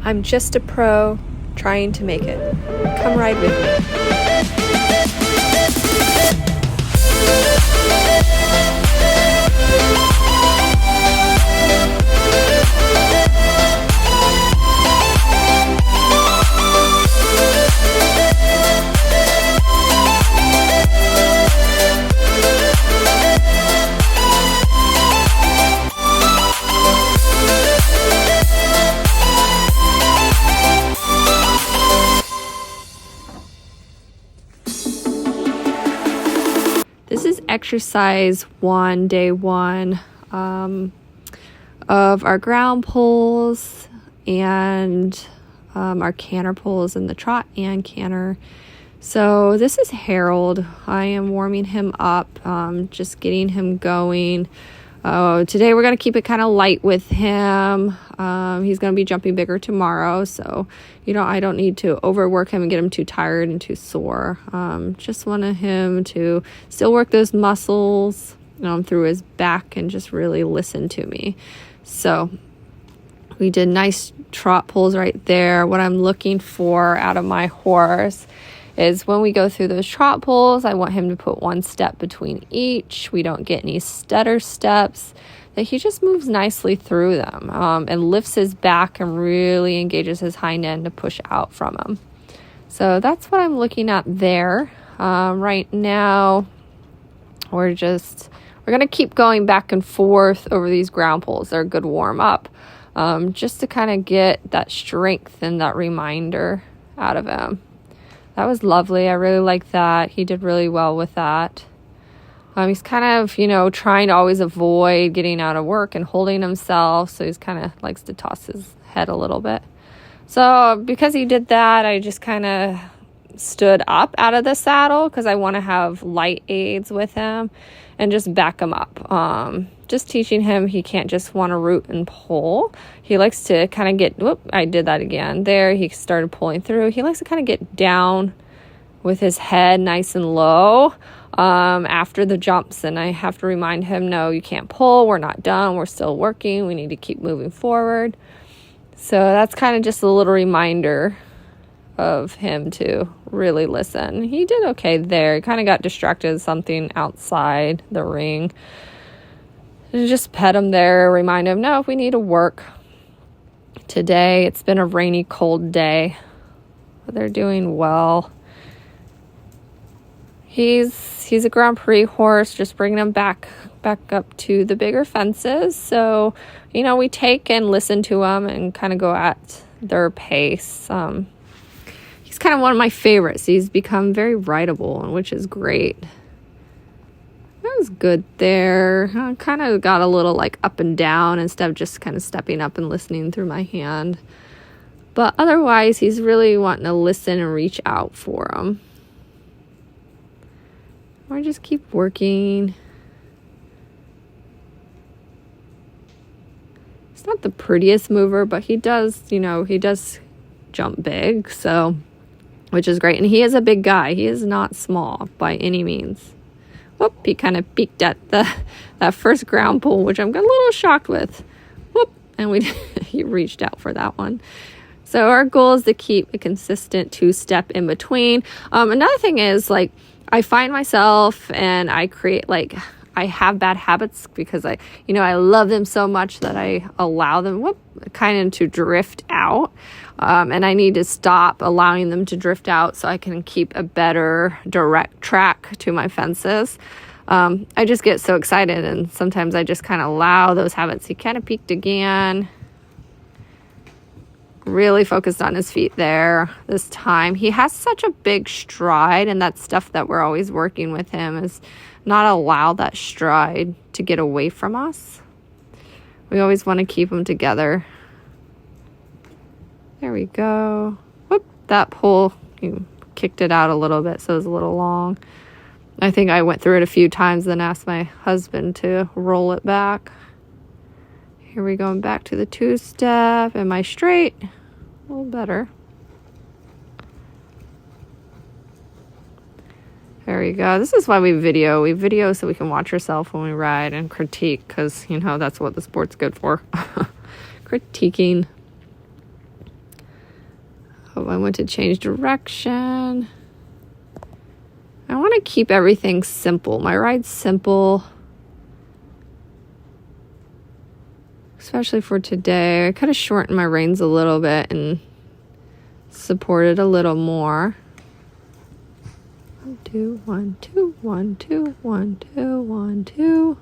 I'm just a pro trying to make it. Come ride with me. This is exercise 1, day 1 of our ground pulls and our canter pulls in the trot and canter. So this is Harold. I am warming him up, just getting him going. Today we're going to keep it kind of light with him. He's going to be jumping bigger tomorrow, so I don't need to overwork him and get him too tired and too sore. Just wanted him to still work those muscles through his back and just really listen to me. So we did nice trot pulls right there. What I'm looking for out of my horse is when we go through those trot pulls, I want him to put 1 step between each. We don't get any stutter steps, that he just moves nicely through them and lifts his back and really engages his hind end to push out from him. So that's what I'm looking at there. Right now, we're going to keep going back and forth over these ground pulls. They're a good warm up, just to kind of get that strength and that reminder out of him. That was lovely. I really like that. He did really well with that. He's kind of, trying to always avoid getting out of work and holding himself. So he's kind of likes to toss his head a little bit. So because he did that, I just kind of stood up out of the saddle because I want to have light aids with him and just back him up. Just teaching him he can't just want to root and pull. He likes to kind of I did that again. There, he started pulling through. He likes to kind of get down with his head nice and low after the jumps. And I have to remind him, no, you can't pull. We're not done. We're still working. We need to keep moving forward. So that's kind of just a little reminder of him to really listen. He did okay there. He kind of got distracted with something outside the ring. Just pet him there, remind him, no, we need to work today. It's been a rainy, cold day, but they're doing well. He's a Grand Prix horse, just bringing him back up to the bigger fences. So, we take and listen to him and kind of go at their pace. He's kind of one of my favorites. He's become very rideable, which is great. That was good there. I kind of got a little up and down instead of just kind of stepping up and listening through my hand. But otherwise, he's really wanting to listen and reach out for him. Or just keep working. He's not the prettiest mover, but he does jump big, so, which is great. And he is a big guy. He is not small by any means. Whoop, he kind of peeked at that first ground pull, which I'm a little shocked with. Whoop, and he reached out for that one. So our goal is to keep a consistent 2-step in between. Another thing is, I find myself and I create, I have bad habits because I love them so much that I allow them kind of to drift out. And I need to stop allowing them to drift out so I can keep a better direct track to my fences. I just get so excited, and sometimes I just kind of allow those habits. He kind of peeked again. Really focused on his feet there this time. He has such a big stride, and that's stuff that we're always working with him, is not allow that stride to get away from us. We always want to keep them together. There we go. Whoop, that pull, you kicked it out a little bit, so it was a little long. I think I went through it a few times, then asked my husband to roll it back. Here we go, back to the 2-step. Am I straight? A little better. There we go. This is why we video. We video so we can watch ourselves when we ride and critique, because, that's what the sport's good for. Critiquing. I went to change direction. I want to keep everything simple. My ride's simple. Especially for today. I could have shortened my reins a little bit and supported a little more. 1, 2, 1, 2, 1, 2, 1, 2, 1, 2.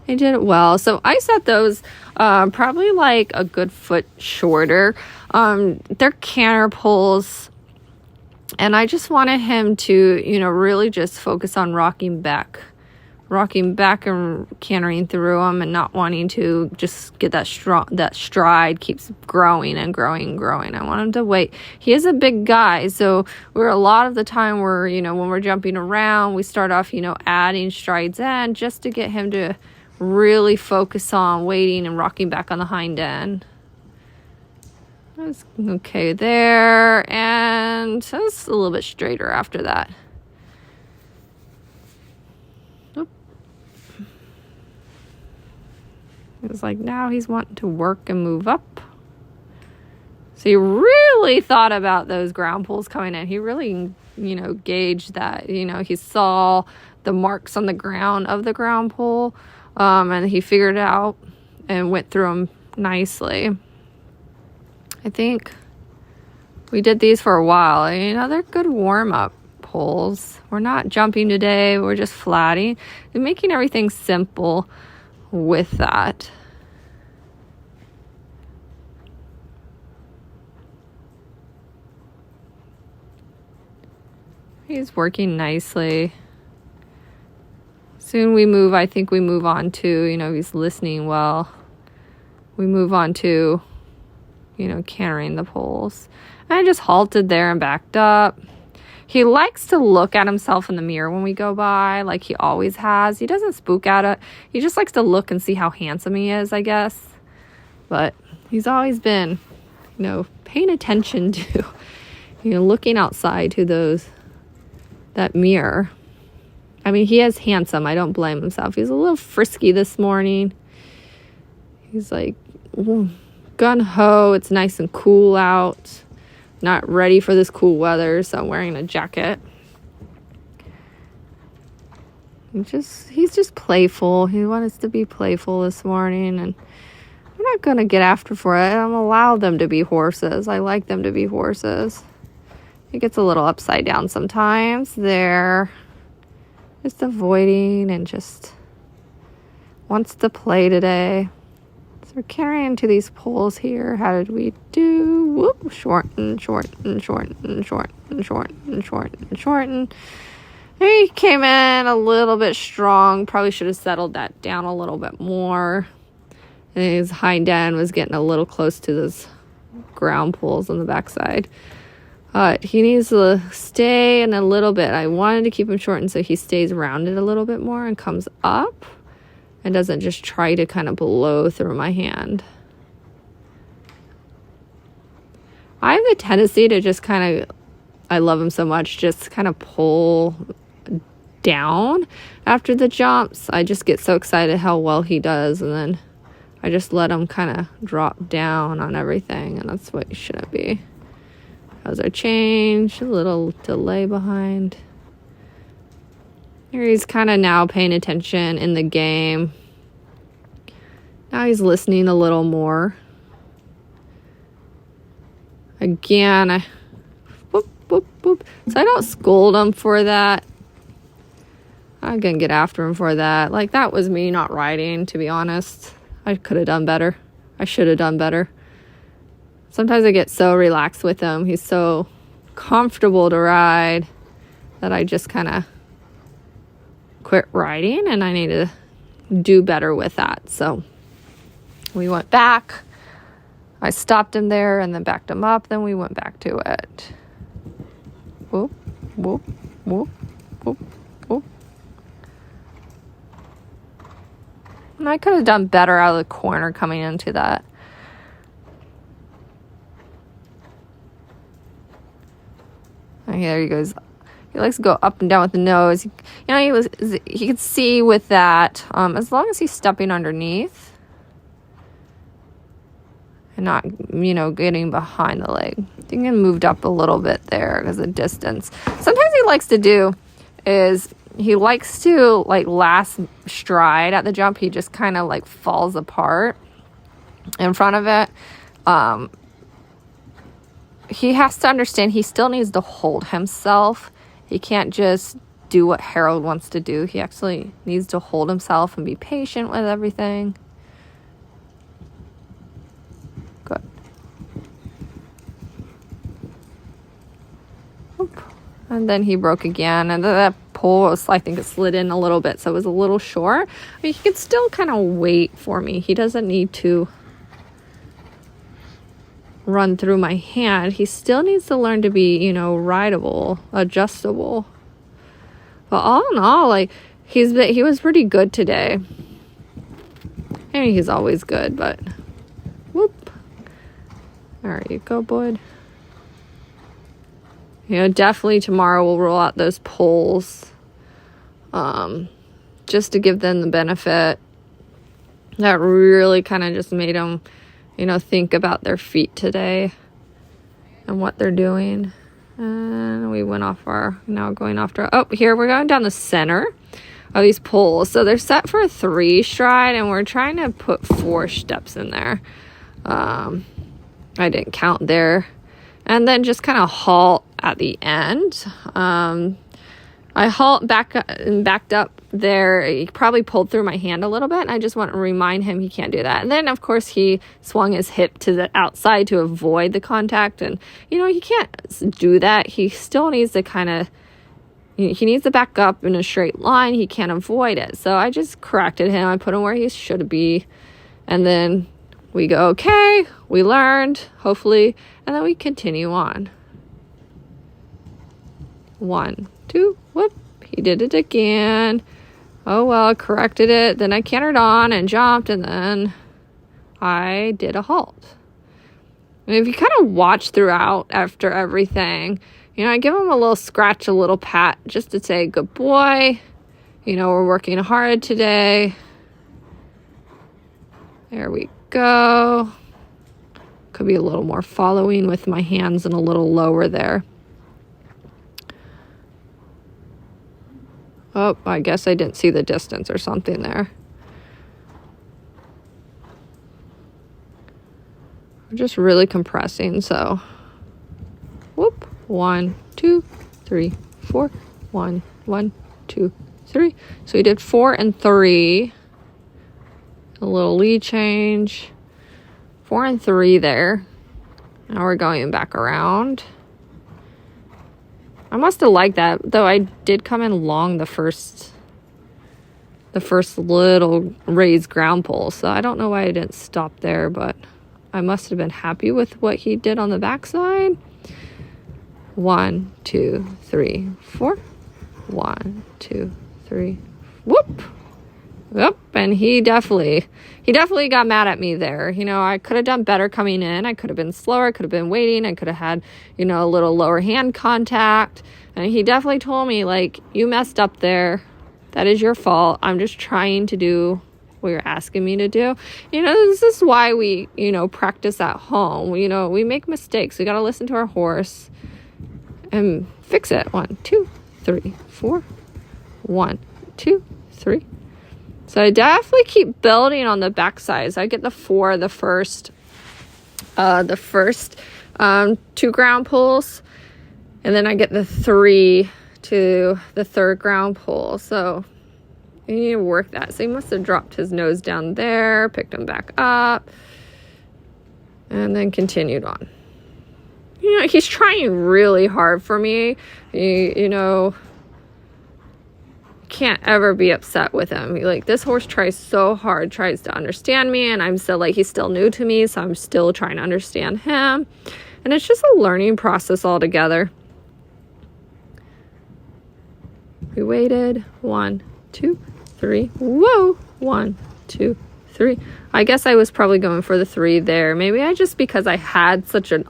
I did it well. So I set those probably like a good foot shorter. They're canter pulls. And I just wanted him to, really just focus on rocking back and cantering through them and not wanting to just get that stride keeps growing and growing and growing. I want him to wait. He is a big guy, so we're a lot of the time when we're jumping around, we start off, adding strides in just to get him to really focus on waiting and rocking back on the hind end. That's okay there, and that's a little bit straighter after that. Oop. It was like now he's wanting to work and move up. So he really thought about those ground pulls coming in. He really, gauged that. He saw the marks on the ground of the ground pull, and he figured it out and went through them nicely. I think we did these for a while. They're good warm-up pulls. We're not jumping today. We're just flatting and making everything simple with that. He's working nicely. Soon I think we move on to, he's listening well. We move on to cantering the poles. And I just halted there and backed up. He likes to look at himself in the mirror when we go by, like he always has. He doesn't spook at it. He just likes to look and see how handsome he is, I guess. But he's always been, paying attention to, looking outside to that mirror. I mean, he is handsome. I don't blame himself. He's a little frisky this morning. He's like, gung-ho, it's nice and cool out. Not ready for this cool weather, so I'm wearing a jacket. He's just playful. He wants to be playful this morning, and I'm not going to get after for it. I'm allow them to be horses. I like them to be horses. He gets a little upside down sometimes. There. Just avoiding and just wants to play today. We're carrying to these poles here. How did we do? Whoop, shorten. He came in a little bit strong. Probably should have settled that down a little bit more. And his hind end was getting a little close to those ground poles on the backside. He needs to stay in a little bit. I wanted to keep him shortened so he stays rounded a little bit more and comes up. And doesn't just try to kind of blow through my hand. I have the tendency to just I love him so much, just kind of pull down after the jumps. I just get so excited how well he does, and then I just let him kind of drop down on everything, and that's what you shouldn't be. How's our change? A little delay behind. Here he's kind of now paying attention in the game. Now he's listening a little more. Again, whoop, whoop, whoop. So I don't scold him for that. I'm going to get after him for that. Like, that was me not riding, to be honest. I could have done better. I should have done better. Sometimes I get so relaxed with him. He's so comfortable to ride that I just kind of quit riding, and I need to do better with that. So we went back. I stopped him there and then backed him up. Then we went back to it. Whoop, whoop, whoop, whoop, whoop. And I could have done better out of the corner coming into that. And there he goes. He likes to go up and down with the nose. He could see with that, as long as he's stepping underneath and not, getting behind the leg. I think I moved up a little bit there because of distance. Sometimes he likes to do is he likes to, like, last stride at the jump, he just kind of like falls apart in front of it. He has to understand he still needs to hold himself. He can't just do what Harold wants to do. He actually needs to hold himself and be patient with everything. Good. Oop. And then he broke again, and that pole was, I think it slid in a little bit, so it was a little short. I mean, he can still kind of wait for me. He doesn't need to run through my hand. He still needs to learn to be, rideable, adjustable. But all in all, like, he was pretty good today. I mean, he's always good, but whoop. There you go, bud. Definitely tomorrow we'll roll out those poles, just to give them the benefit. That really kind of just made them, think about their feet today and what they're doing. And we went off going after, here we're going down the center of these poles. So they're set for a 3 stride, and we're trying to put 4 steps in there. I didn't count there. And then just kind of halt at the end. I backed up there. He probably pulled through my hand a little bit, and I just want to remind him he can't do that. And then, of course, he swung his hip to the outside to avoid the contact. And, he can't do that. He still needs to he needs to back up in a straight line. He can't avoid it. So I just corrected him. I put him where he should be. And then we go, okay, we learned, hopefully, and then we continue on. 1, 2, whoop, he did it again. Oh, well, corrected it. Then I cantered on and jumped, and then I did a halt. And if you kind of watch throughout after everything, I give him a little scratch, a little pat, just to say, good boy, we're working hard today. There we go. Could be a little more following with my hands and a little lower there. Oh, I guess I didn't see the distance or something there. I'm just really compressing, so whoop. 1, 2, 3, 4. 1, 1, 2, 3. So we did 4 and 3. A little lead change. 4 and 3 there. Now we're going back around. I must have liked that, though I did come in long the first little raised ground pole, so I don't know why I didn't stop there, but I must have been happy with what he did on the backside. 1, 2, 3, 4. 1, 2, 3. Whoop! Yep, and he definitely got mad at me there. I could have done better coming in. I could have been slower. I could have been waiting. I could have had, a little lower hand contact. And he definitely told me, like, you messed up there. That is your fault. I'm just trying to do what you're asking me to do. This is why we, practice at home. We make mistakes. We got to listen to our horse and fix it. 1, 2, 3, 4. 1, 2, 3. So I definitely keep building on the backside. So I get the 4 the first 2 ground pulls, and then I get the 3 to the 3rd ground pull. So you need to work that. So he must have dropped his nose down there, picked him back up, and then continued on. He's trying really hard for me. Can't ever be upset with him. This horse tries so hard, tries to understand me, and I'm still he's still new to me, so I'm still trying to understand him, and it's just a learning process altogether. We waited. 1, 2, 3. Whoa! 1, 2, 3. I guess I was probably going for the 3 there. Maybe because I had such an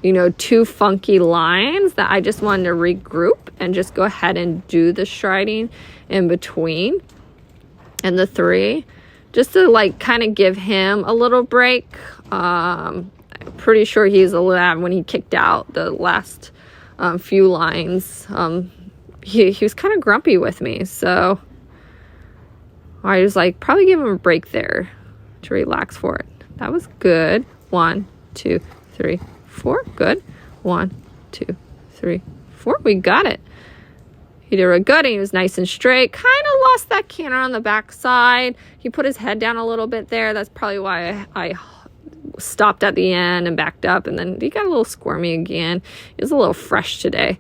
2 funky lines that I just wanted to regroup and just go ahead and do the striding in between and the 3, just to kind of give him a little break. I'm pretty sure he's a lab when he kicked out the last few lines. He was kind of grumpy with me, so I was like, probably give him a break there to relax for it. That was good. 1, 2, 3, 4. Good. 1, 2, 3, 4. We got it. He did really good, and he was nice and straight. Kind of lost that canter on the back side. He put his head down a little bit there. That's probably why I stopped at the end and backed up, and then he got a little squirmy again. He was a little fresh today.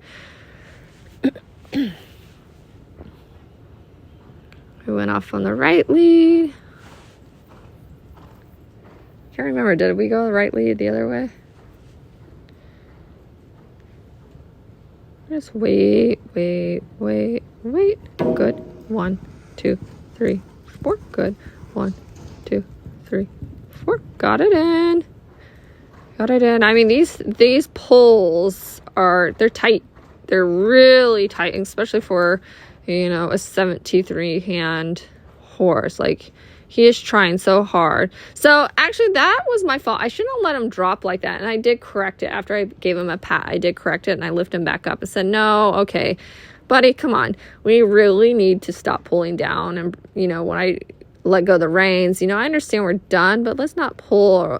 We went off on the right lead. Can't remember, did we go the right lead the other way? Just wait. Good. 1, 2, 3, 4. Good. 1, 2, 3, 4. Got it in. I mean, these poles they're tight. They're really tight, especially for, a 73 hand horse. Like, he is trying so hard. So actually, that was my fault. I shouldn't have let him drop like that. And I did correct it after I gave him a pat. I did correct it, and I lifted him back up and said, no, okay, buddy, come on. We really need to stop pulling down. And, when I let go of the reins, I understand we're done, but let's not pull